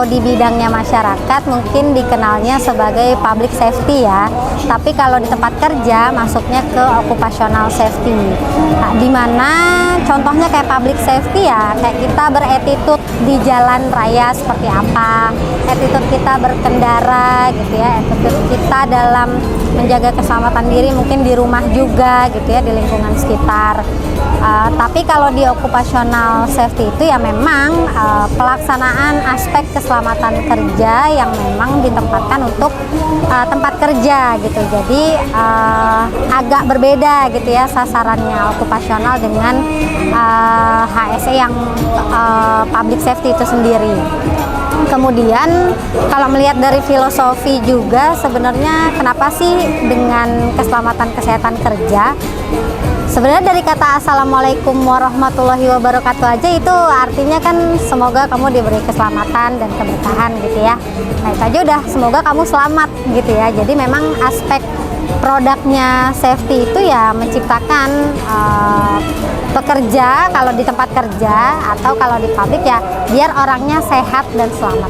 kalau di bidangnya masyarakat mungkin dikenalnya sebagai public safety ya, tapi kalau di tempat kerja masuknya ke occupational safety. Nah, di mana contohnya kayak public safety ya, kayak kita beretitut di jalan raya seperti apa, attitude kita berkendara gitu ya, attitude kita dalam menjaga keselamatan diri mungkin di rumah juga gitu ya, di lingkungan sekitar. Tapi kalau di occupational safety itu ya memang pelaksanaan aspek keselamatan kerja yang memang ditempatkan untuk tempat kerja gitu. Jadi agak berbeda gitu ya sasarannya occupational dengan HSE yang public safety itu sendiri. Kemudian kalau melihat dari filosofi juga sebenarnya kenapa sih dengan keselamatan kesehatan kerja? Sebenarnya dari kata Assalamualaikum warahmatullahi wabarakatuh aja itu artinya kan semoga kamu diberi keselamatan dan keberkahan gitu ya. Nah itu aja udah semoga kamu selamat gitu ya. Jadi memang aspek produknya safety itu ya menciptakan pekerja kalau di tempat kerja atau kalau di pabrik ya biar orangnya sehat dan selamat.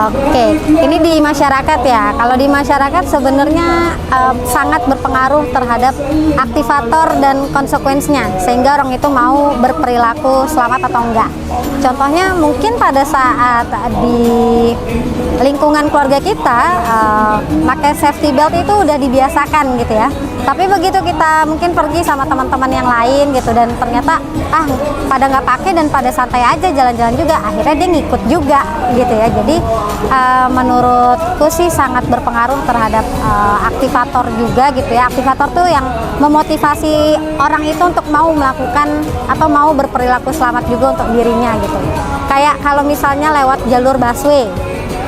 Oke, ini di masyarakat ya. Kalau di masyarakat sebenarnya sangat berpengaruh terhadap aktivator dan konsekuensinya, sehingga orang itu mau berperilaku selamat atau enggak. Contohnya mungkin pada saat di lingkungan keluarga kita pakai safety belt itu udah dibiasakan gitu ya. Tapi begitu kita mungkin pergi sama teman-teman yang lain gitu dan ternyata pada nggak pakai dan pada santai aja jalan-jalan juga, akhirnya dia ngikut juga gitu ya. Jadi menurutku sih sangat berpengaruh terhadap aktivator juga gitu ya. Aktivator tuh yang memotivasi orang itu untuk mau melakukan atau mau berperilaku selamat juga untuk dirinya gitu. Kayak kalau misalnya lewat jalur busway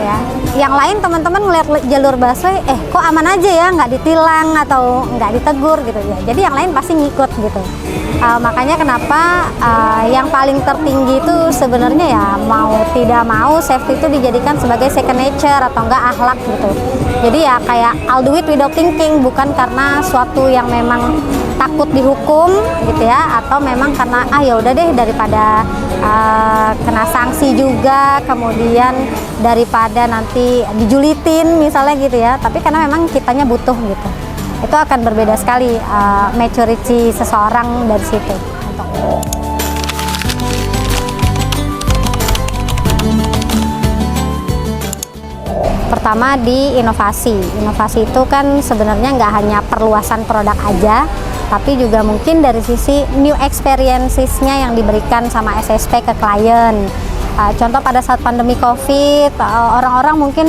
ya, yang lain teman-teman ngeliat jalur busway kok aman aja ya, nggak ditilang atau nggak ditegur gitu ya, jadi yang lain pasti ngikut gitu. Makanya kenapa yang paling tertinggi itu sebenarnya ya mau tidak mau safety itu dijadikan sebagai second nature atau enggak akhlak gitu. Jadi ya kayak I'll do it without thinking, bukan karena suatu yang memang takut dihukum gitu ya, atau memang karena ya udah deh daripada kena sanksi juga, kemudian daripada nanti dijulitin misalnya gitu ya, tapi karena memang kitanya butuh gitu. Itu akan berbeda sekali maturity seseorang dari situ. Pertama di inovasi. Inovasi itu kan sebenarnya nggak hanya perluasan produk aja, tapi juga mungkin dari sisi new experiences-nya yang diberikan sama SSP ke klien. Contoh pada saat pandemi COVID, orang-orang mungkin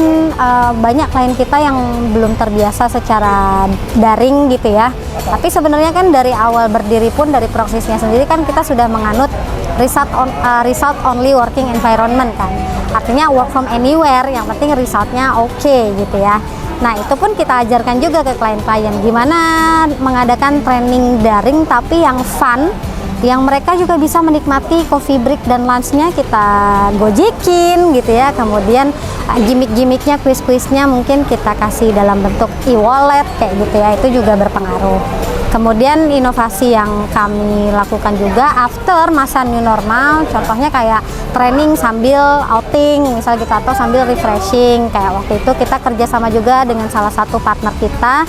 banyak klien kita yang belum terbiasa secara daring gitu ya. Tapi sebenarnya kan dari awal berdiri pun dari prosesnya sendiri kan kita sudah menganut result only working environment kan. Artinya work from anywhere, yang penting resultnya oke gitu ya. Nah itu pun kita ajarkan juga ke klien-klien gimana mengadakan training daring tapi yang fun, yang mereka juga bisa menikmati coffee break dan lunchnya kita gojekin gitu ya. Kemudian gimmick-gimmicknya, quiz-quiznya mungkin kita kasih dalam bentuk e-wallet kayak gitu ya, itu juga berpengaruh. Kemudian inovasi yang kami lakukan juga after masa new normal, contohnya kayak training sambil outing misalnya gitu, atau sambil refreshing. Kayak waktu itu kita kerjasama juga dengan salah satu partner kita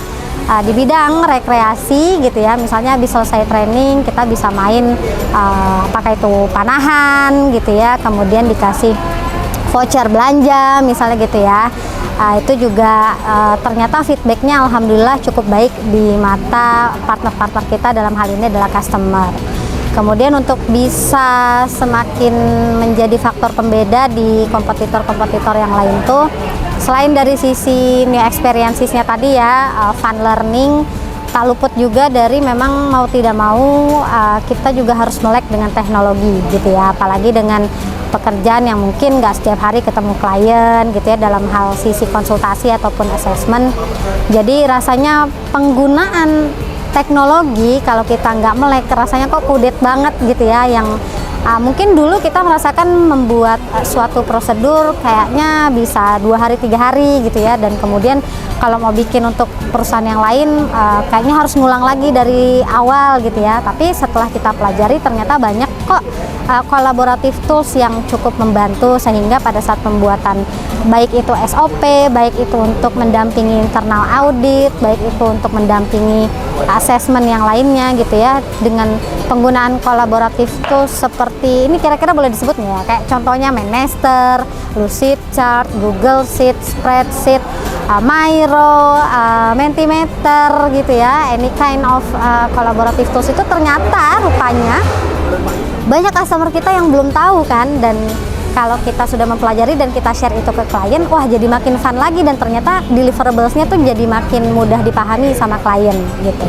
di bidang rekreasi gitu ya. Misalnya habis selesai training kita bisa main pakai itu panahan gitu ya, kemudian dikasih voucher belanja misalnya gitu ya. Itu juga ternyata feedbacknya alhamdulillah cukup baik di mata partner-partner kita, dalam hal ini adalah customer. Kemudian untuk bisa semakin menjadi faktor pembeda di kompetitor-kompetitor yang lain tuh, selain dari sisi new experiences-nya tadi ya, fun learning, tak luput juga dari memang mau tidak mau kita juga harus melek dengan teknologi gitu ya, apalagi dengan pekerjaan yang mungkin nggak setiap hari ketemu klien gitu ya, dalam hal sisi konsultasi ataupun assessment. Jadi rasanya penggunaan teknologi kalau kita nggak melek rasanya kok kudet banget gitu ya, yang Mungkin dulu kita merasakan membuat suatu prosedur kayaknya bisa 2 hari 3 hari gitu ya, dan kemudian kalau mau bikin untuk perusahaan yang lain kayaknya harus ngulang lagi dari awal gitu ya. Tapi setelah kita pelajari ternyata banyak kok kolaboratif tools yang cukup membantu, sehingga pada saat pembuatan baik itu SOP, baik itu untuk mendampingi internal audit, baik itu untuk mendampingi asesmen yang lainnya gitu ya, dengan penggunaan kolaboratif tools seperti ini kira-kira boleh disebut nggak ya? Kayak contohnya Manmaster, Lucidchart, Google Sheet, Spreadsheet, Miro, Mentimeter gitu ya. Any kind of kolaboratif tools itu ternyata rupanya banyak customer kita yang belum tahu kan, dan kalau kita sudah mempelajari dan kita share itu ke klien, wah jadi makin fun lagi, dan ternyata deliverables-nya tuh jadi makin mudah dipahami sama klien gitu.